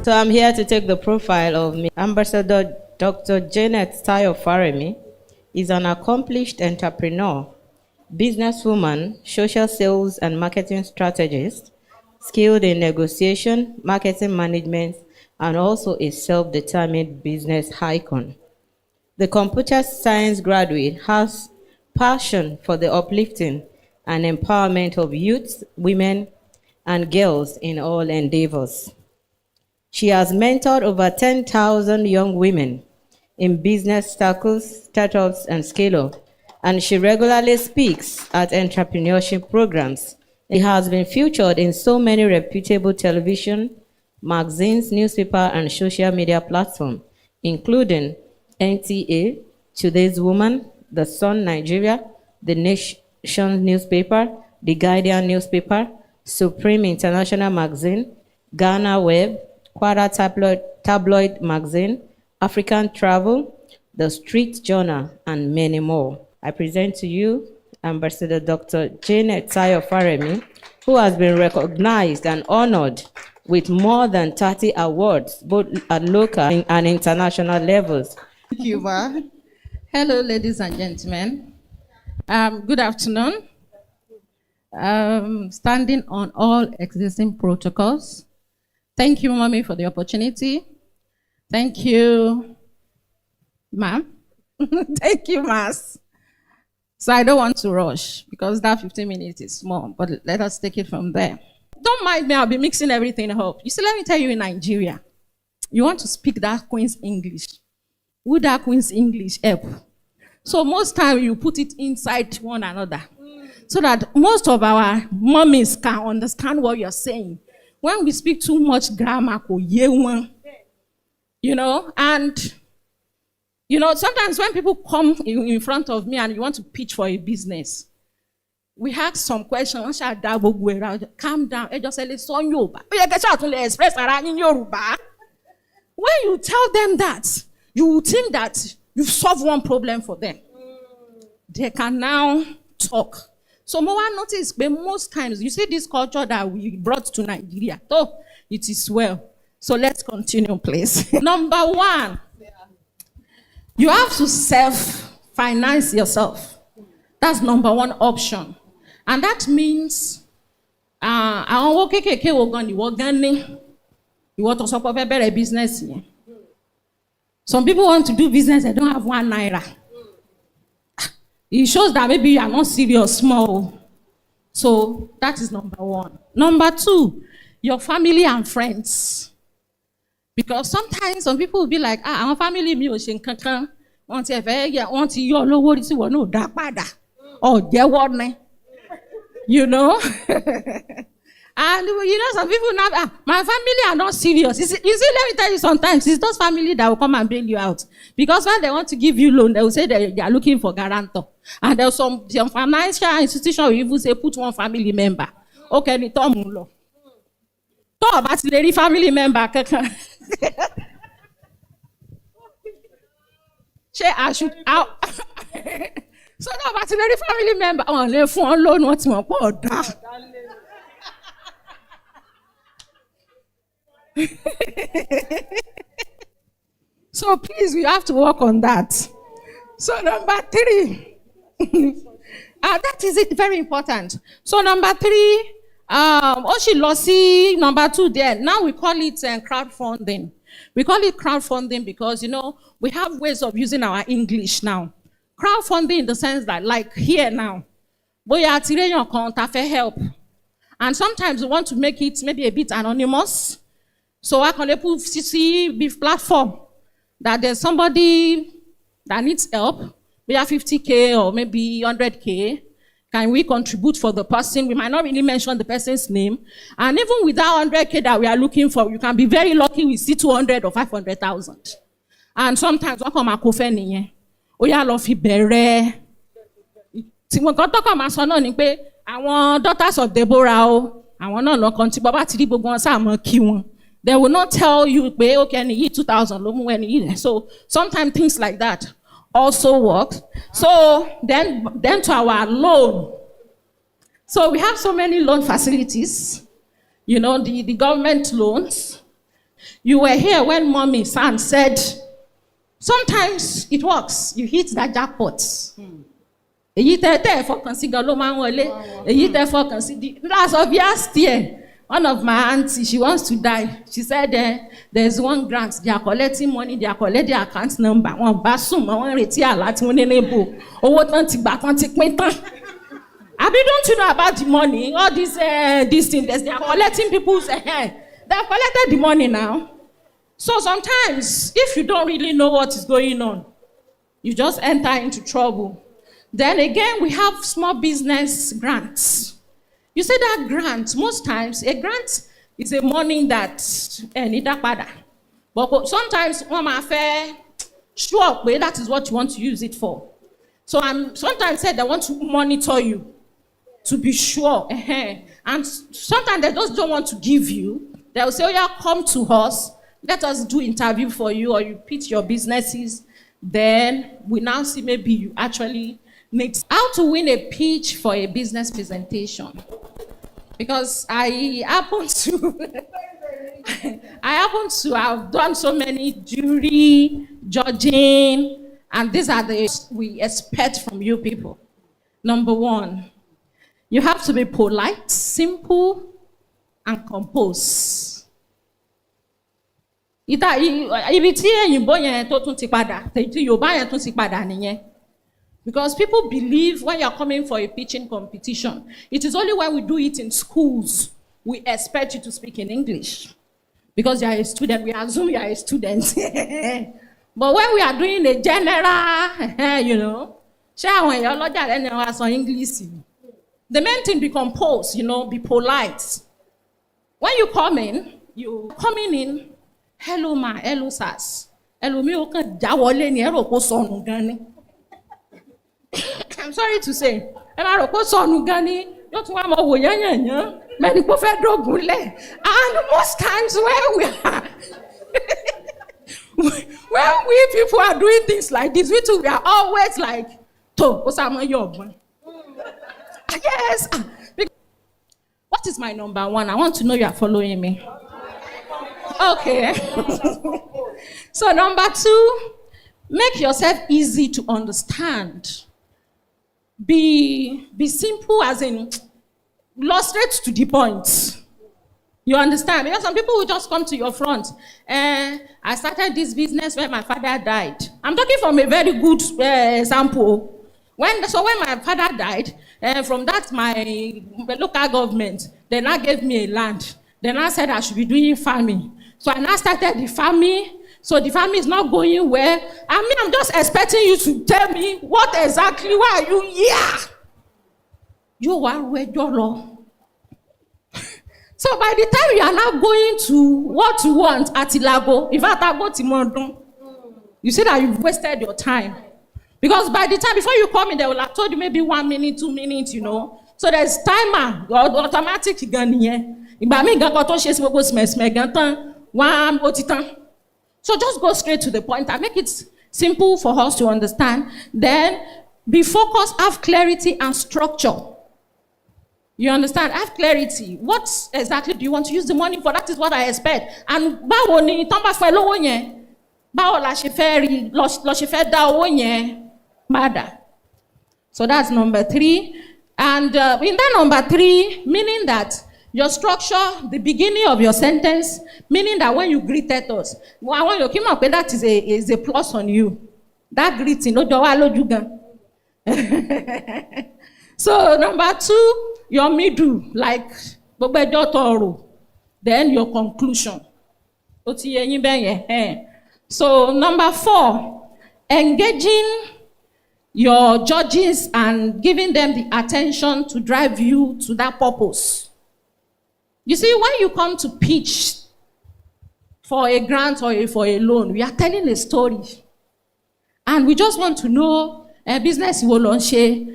So I'm here to take the profile of Ambassador Dr. Janet Faremi is an accomplished entrepreneur, businesswoman, social sales and marketing strategist, skilled in negotiation, marketing management, and also a self-determined business icon. The computer science graduate has passion for the uplifting and empowerment of youth, women, and girls in all endeavors. She has mentored over 10,000 young women in business circles, startups, and scale-up, and she regularly speaks at entrepreneurship programs. She has been featured in so many reputable television, magazines, newspaper, and social media platforms, including NTA, Today's Woman, The Sun Nigeria, The Nation newspaper, The Guardian newspaper, Supreme International magazine, Ghana Web, Quara tabloid magazine, African Travel, The Street Journal, and many more. I present to you Ambassador Dr. Janet Faremi, who has been recognized and honored with more than 30 awards, both at local and international levels. Thank you, Ma. Hello, ladies and gentlemen. Good afternoon. Standing on all existing protocols. Thank you, Mommy, for the opportunity. Thank you, Ma'am. Thank you, Mas. So I don't want to rush because that 15 minutes is small, but let us take it from there. Don't mind me, I'll be mixing everything up. You see, let me tell you, in Nigeria, you want to speak that Queen's English. Would that Queen's English help? So most time you put it inside one another so that most of our mummies can understand what you're saying. When we speak too much grammar, you know, and you know, sometimes when people come in front of me and you want to pitch for a business, we ask some questions. Calm down. When you tell them that, you will think that you've solved one problem for them. They can now talk. So more notice, but most times, you see this culture that we brought to Nigeria. Oh, it is well. So let's continue, please. Number one, you have to self-finance yourself. That's number one option. And that means, business. Some people want to do business, they don't have 1 naira. It shows that maybe you are not serious, small. So that is number one. Number two, your family and friends. Because sometimes some people will be like, our family me want you know. And you know, some people now, my family are not serious. You see, let me tell you, sometimes it's those family that will come and bail you out. Because when they want to give you loan, they will say they are looking for guarantor. And there's some financial institution will even say, put one family member. Okay, ni to mu lo. To ba ti le ri family member kankan. I should out. So no, ba ti le ri family member on le fun loan won ti mo po da. So please, we have to work on that. So number three, that is it, very important. So number three, number two there. Now we call it crowdfunding. We call it crowdfunding because, you know, we have ways of using our English now. Crowdfunding in the sense that, like here now, help. And sometimes we want to make it maybe a bit anonymous. So I can put CC platform that there's somebody that needs help. We have 50K or maybe 100K. Can we contribute for the person? We might not really mention the person's name. And even with that 100K that we are looking for, you can be very lucky we see 200 or 500,000. And sometimes what come akofeni oya lo fi bere. Tí mo kan to kan ma so na ni pé àwọn daughters of Deborah o, àwọn náà lọ kan tí baba ti rí gbogbo wọn sa mo kí wọn. They will not tell you, okay, ni 2,000. So sometimes things like that also work. So then to our loan. So we have so many loan facilities, you know, the government loans, You were here when Mommy San said, sometimes it works. You hit that jackpot. That's obvious here. One of my aunties, she wants to die. She said, there's one grant. They are collecting money. They are collecting their account number. One basum, one retire, Latin, Abi, don't you know about the money? All these things, they are collecting people's They have collected the money now. So sometimes, if you don't really know what is going on, you just enter into trouble. Then again, we have small business grants. You say that grant, most times, a grant is a money that but sometimes, sure, that is what you want to use it for. So sometimes said they want to monitor you to be sure. And sometimes they just don't want to give you. They'll say, oh yeah, come to us. Let us do interview for you, or you pitch your businesses. Then we now see maybe you actually need how to win a pitch for a business presentation. Because I happen to have done so many jury, judging, and these are the we expect from you people. Number one, you have to be polite, simple, and composed. Because people believe when you're coming for a pitching competition, it is only when we do it in schools we expect you to speak in English. Because you are a student, we assume you are a student. But when we are doing a general, English. The main thing, be composed, be polite. When you come in, hello ma, hello sas. Hello mi o kan jawole ni ero ko sonu gan ni. I'm sorry to say. E ma ro ko sonu gan ni, yo tun wa mo wo yan. Me ni ko fe dogun le. And most times when we people are doing things like this, we are always like, to, what's your yes. What is my number one? I want to know you are following me. Okay. So number two, make yourself easy to understand. Be simple, as in, straight to the point. You understand? Because some people will just come to your front. I started this business when my father died. I'm talking from a very good example. When my father died, from that my local government, they now gave me a land. They now said I should be doing farming. So I now started the farming. So the farming is not going well. I'm just expecting you to tell me what exactly, why are you here? You are where you're. So by the time you are now going to what you want at Ilago, if I go to Mondon, you see that you've wasted your time. Because by the time, before you come in, they will have told you maybe 1 minute, 2 minutes, So there's timer, automatic. So just go straight to the point and make it simple for us to understand. Then be focused, have clarity and structure. You understand? Have clarity. What exactly do you want to use the money for? That is what I expect. And so that's number 3. And in that number 3, meaning that your structure, the beginning of your sentence, meaning that when you greeted us, when you came up with that is a plus on you. That greeting, no. So number 2, your middle, like then your conclusion. So number 4, engaging your judges and giving them the attention to drive you to that purpose. You see, when you come to pitch for a grant or for a loan, we are telling a story. And we just want to know business will launch, some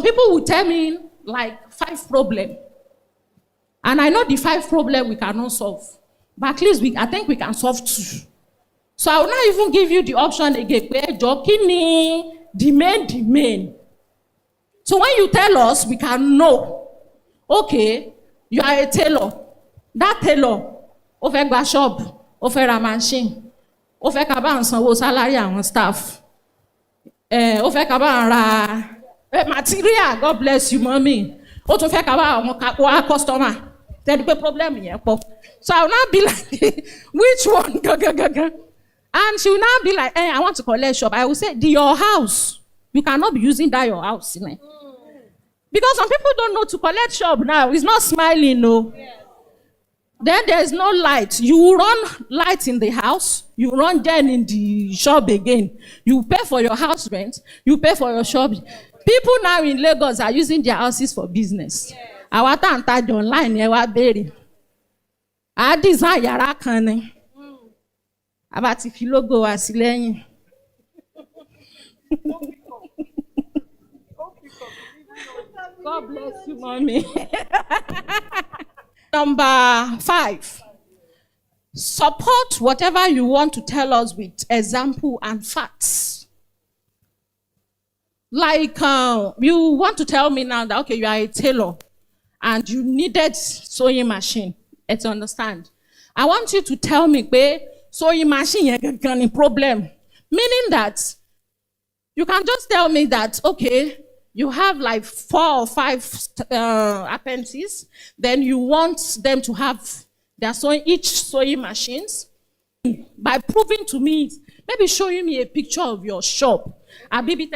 people will tell me like 5 problems. And I know the 5 problems we cannot solve. But at least I think we can solve 2. So I will not even give you the option again. The main. So when you tell us, we can know. Okay, you are a tailor. that tailor ó fẹ́ gba shop ó fẹ́ ra machine ó fẹ́ ká bá ń sanwó salary àwọn staff ó fẹ́ ká bá ń ra material God bless you mommy ó tún fẹ́ ká bá àwọn wá customer tẹ́lẹ̀ pé problem yẹn pọ̀ so I will now be like which one gangan and she will now be like I want to collect shop. I will say your house you cannot be using that your house because some people don't know to collect shop now. It's not smiling no. Then there's no light. You run light in the house, you run gen in the shop again. You pay for your house rent, you pay for your shop. People now in Lagos are using their houses for business. Àwa tá ń tajà online yẹn wá béèrè. A design yàrá kan ni. A bá ti fi logo wa sí lẹ́yìn. God bless you, mommy. Number 5, support whatever you want to tell us with example and facts. Like you want to tell me now that, okay, you are a tailor and you needed sewing machine. Let's understand. I want you to tell me, sewing machine is a problem. Meaning that you can just tell me that, okay, you have like 4 or 5 apprentices, then you want them to have their each sewing machines. By proving to me, maybe showing me a picture of your shop, or maybe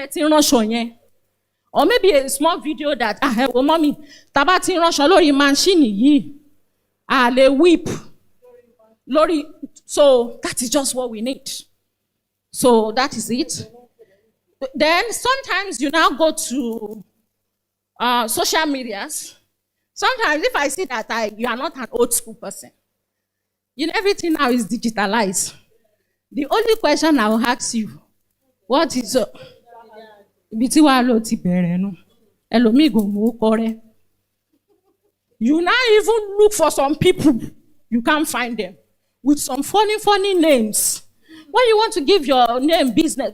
a small video that, oh mommy, tabati lori machine yi, le whip, lori. So that is just what we need. So that is it. Then sometimes you now go to social medias. Sometimes if I see that you are not an old school person, everything now is digitalized. The only question I will ask you, what is you now even look for some people, you can't find them with some funny names. When you want to give your name business,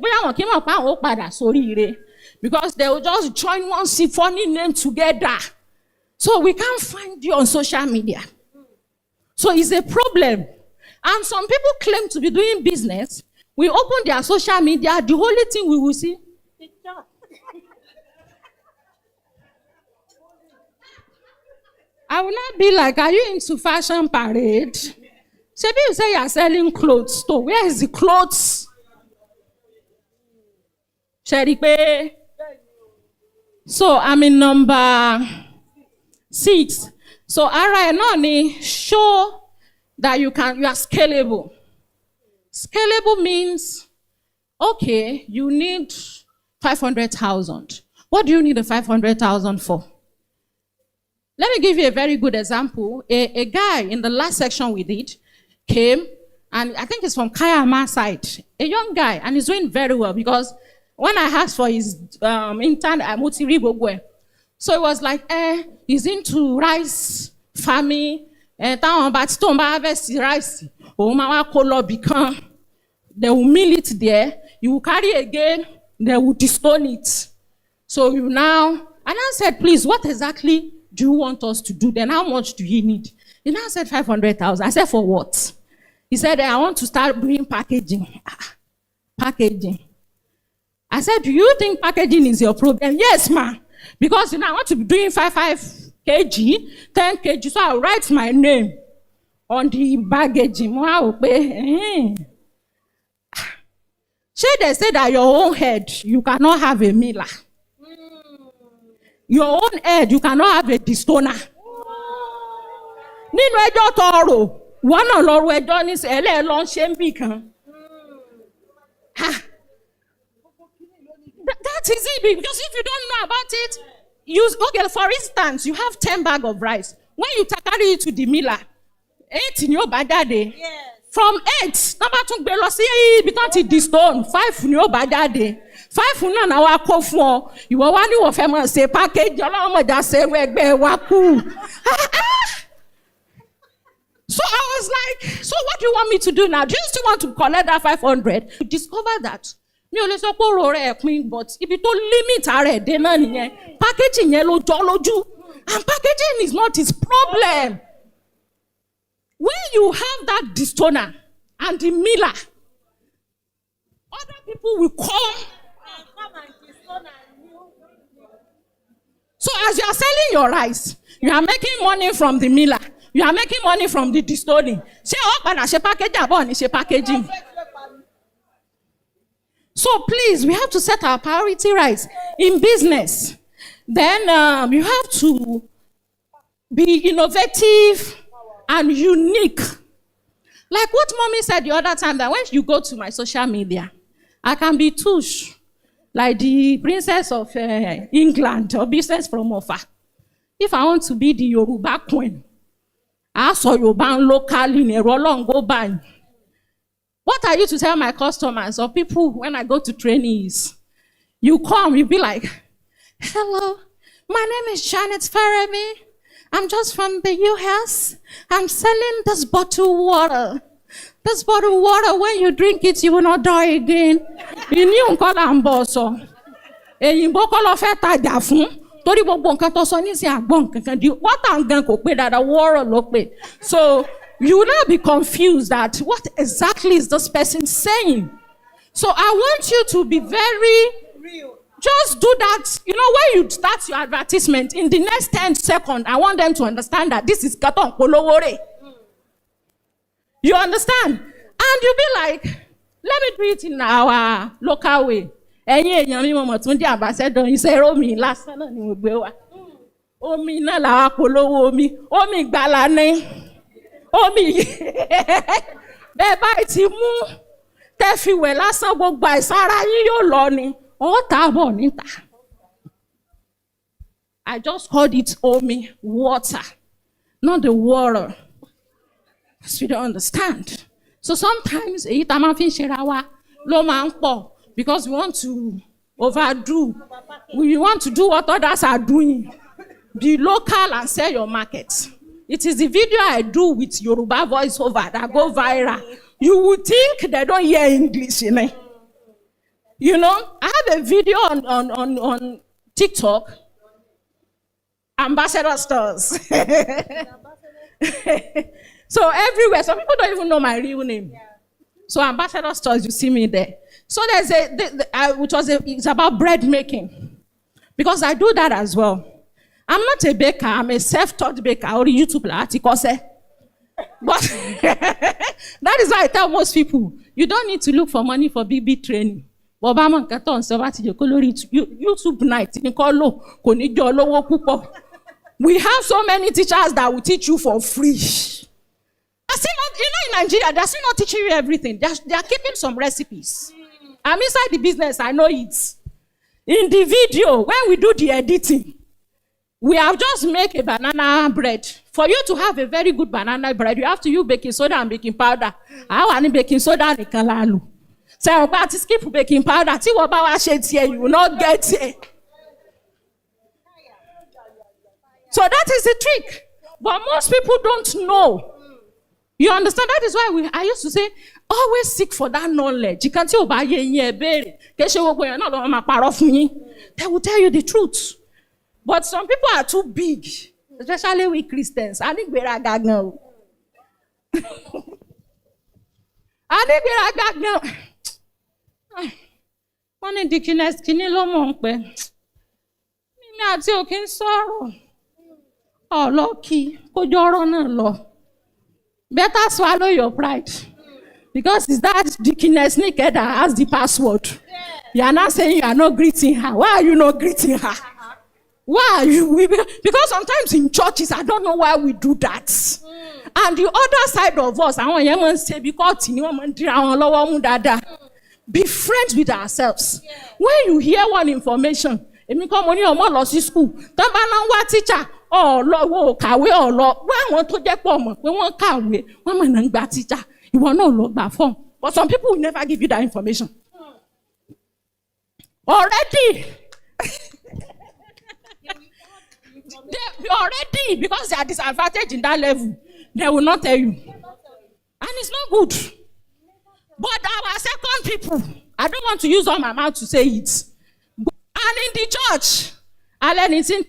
because they will just join one funny name together. So we can't find you on social media. So it's a problem. And some people claim to be doing business. We open their social media, the only thing we will see. I will not be like, are you into fashion parade? Maybe you say you are selling clothes. So where is the clothes? So I'm in number 6. So Noni, show that you are scalable. Scalable means, okay, you need 500,000. What do you need the 500,000 for? Let me give you a very good example. A guy in the last section we did came, and I think he's from Kayama side, a young guy, and he's doing very well because when I asked for his intern at Mutiribogwe, so it was like, he's into rice farming, they will mill it there, you will carry again, they will distone it. So you now, and I said, please, what exactly do you want us to do? Then how much do you need? He now said 500,000. I said, for what? He said, I want to start doing packaging. Packaging. I said, do you think packaging is your problem? Yes, ma. Because I want to be doing 5 kg, 10 kg, so I'll write my name on the packaging. Should they say that your own head, you cannot have a miller? Your own head, you cannot have a distoner. Nínú ẹjọ́ tọrọ, wọ́n náà lọ́rọ̀ ẹjọ́ ní sẹ́lẹ̀ lọ ṣe ń bì kan. That is it, because if you don't know about it, okay, for instance, you have 10 bags of rice. When you carry it to the miller, 8 in your bagade. Yes. From 8, number 2 gbé lọ sí ibi tán ti distone, 5 ni ó bá jáde. 5 náà náà wá kó fún ọ. Ìwọ wá ní wọ́n fẹ́ mọ̀ ṣe package ọlọ́run mọ̀já ṣe ẹgbẹ́ wa kú. So I was like, so what do you want me to do now? Do you still want to collect that 500? You discover that. Mi ò lè sọ pé ọ̀rọ̀ rẹ̀ pin, but ibi tó limit ara ẹ̀ dé náà nìyẹn. Packaging yẹn ló jọ lójú. And packaging is not his problem. When you have that distoner and the miller, other people will come. So as you are selling your rice, you are making money from the miller. You are making money from the distoning. Packaging. So please, we have to set our priority right in business. Then you have to be innovative and unique. Like what mommy said the other time, that when you go to my social media, I can be touche, like the princess of England or business from Ofa. If I want to be the Yoruba queen, I saw Yoruba locally in a Rolong go by. What are you to tell my customers or people when I go to trainees? You come, you be like, hello, my name is Janet Faremi. I'm just from the US. I'm selling this bottled water. This bottled water, when you drink it, you will not die again. You knew call amboso. And you book all of it at Dafun. Tori bobon kato so ni si agbon kankan di what am gan ko pe that water look pe. So you will not be confused that what exactly is this person saying. So I want you to be very real. Just do that. You know, when you start your advertisement, in the next 10 seconds, I want them to understand that this is Katon Kolowore. You understand? And you'll be like, let me do it in our local way. Omi na la polowo omi gbalane. Omi beba ti mu te fi we lásán gbogbo àìsára yín yóò lọ ni. I just called it Omi, water, not the water. Because we don't understand. So sometimes because we want to overdo. We want to do what others are doing. Be local and sell your market. It is the video I do with Yoruba voiceover that go viral. You would think they don't hear English, you know. You know, I have a video on TikTok. Ambassador stores. So everywhere, some people don't even know my real name. So Ambassador stores, you see me there. So there's it's about bread making. Because I do that as well. I'm not a baker, I'm a self-taught baker or YouTube article. But that is why I tell most people, you don't need to look for money for big training. YouTube night. We have so many teachers that will teach you for free. In Nigeria, they're still not teaching you everything. They're keeping some recipes. I'm inside the business, I know it. In the video, when we do the editing, we have just make a banana bread. For you to have a very good banana bread, you have to use baking soda and baking powder. I want baking soda and kalalu. So I'm about to skip baking powder. See what about shades here, you will not get it. So that is the trick. But most people don't know. You understand? That is why I used to say, always seek for that knowledge. You can't tell by they will tell you the truth. But some people are too big, especially we Christians. I think we're now. One indigenous kini lo mo npe. Mimi àti o kin sọ̀rọ̀. Oh, lucky. Ko joro na lo. Better swallow your pride. Because it's that dickiness naked that has the password. You are not saying you are not greeting her. Why are you not greeting her? Why are you? Because sometimes in churches, I don't know why we do that. And the other side of us, I want to say, because be friends with ourselves. When you hear one information, if you come on your mother school, teacher, oh Lord, kawe oh Lord, why want to get bomb? We want kawe, one man and teacher. You will not look back phone. But some people will never give you that information. Already. Already, because they are disadvantaged in that level, they will not tell you. And it's not good. But our second people, I don't want to use all my mouth to say it. And in the church, everything,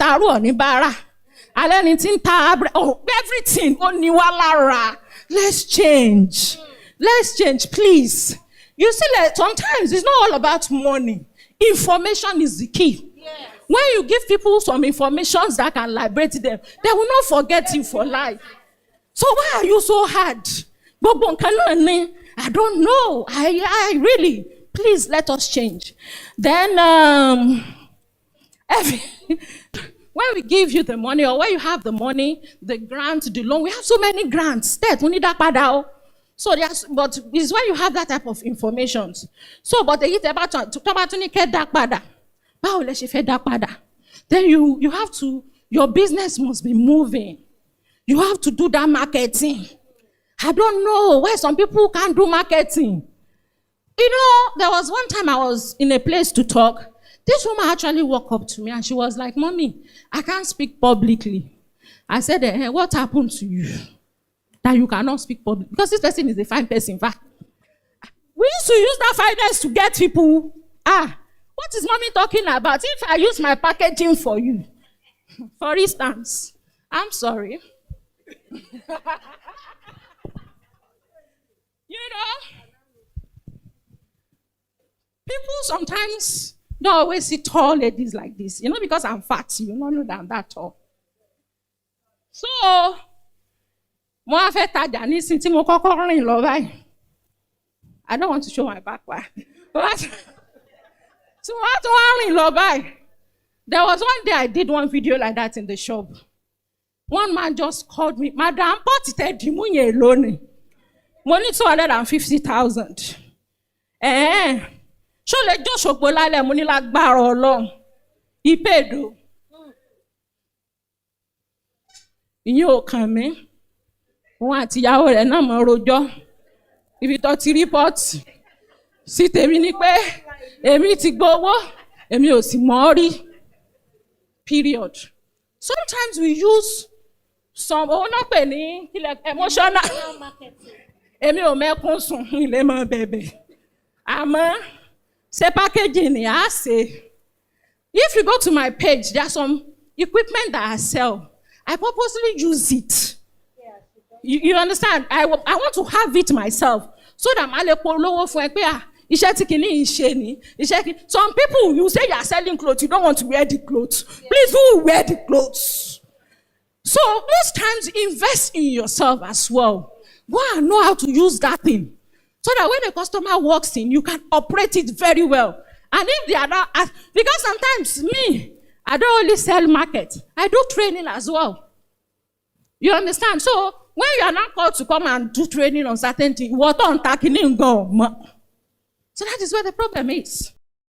everything, let's change. Let's change, please. You see, like, sometimes it's not all about money. Information is the key. Yes. When you give people some information that can liberate them, they will not forget you for life. So why are you so hard? I don't know. I really, please let us change. Then, when we give you the money, or when you have the money, the grant, the loan, we have so many grants. We need that padao. So but it's when you have that type of information. So, but they about to get that pada. Then you have to, your business must be moving. You have to do that marketing. I don't know why some people can't do marketing. You know, there was one time I was in a place to talk. This woman actually walked up to me and she was like, "Mommy, I can't speak publicly." I said, "Hey, what happened to you that you cannot speak publicly?" Because this person is a fine person. In fact, we used to use that finance to get people. What is mommy talking about? If I use my packaging for you, for instance, I'm sorry. You know, people sometimes don't always see tall ladies like this. You know, because I'm fat, you don't know that I'm that tall. So, I don't want to show my back. But so there was one day I did one video like that in the shop. One man just called me, "Madam, money 250,000. So let just shopolale money like barrel long. He paid. You come want ìyàwó rẹ̀ náà mọ̀ rojọ́. Ibi tó ti report sí tèmi ni pé èmi ti gbowó, èmi ò sì mọ̀ rí. Period. Sometimes we use some emotional. Èmi ò mẹ́kún sùn ilé mọ́ bẹ̀bẹ̀. Àmọ́ ṣe packaging ni a ṣe. If you go to my page, there are some equipment that I sell. I purposely use it. You understand? I want to have it myself so that my lowo fún ẹ pé iṣẹ́ tí kìíní ṣe ni iṣẹ́. Some people, you say you are selling clothes, you don't want to wear the clothes. Please, who will wear the clothes? So most times, invest in yourself as well. Go and know how to use that thing so that when a customer walks in, you can operate it very well. And if they are not, because sometimes I don't only sell market, I do training as well. You understand? So when you are not called to come and do training on certain things, what on tackling go? So that is where the problem is.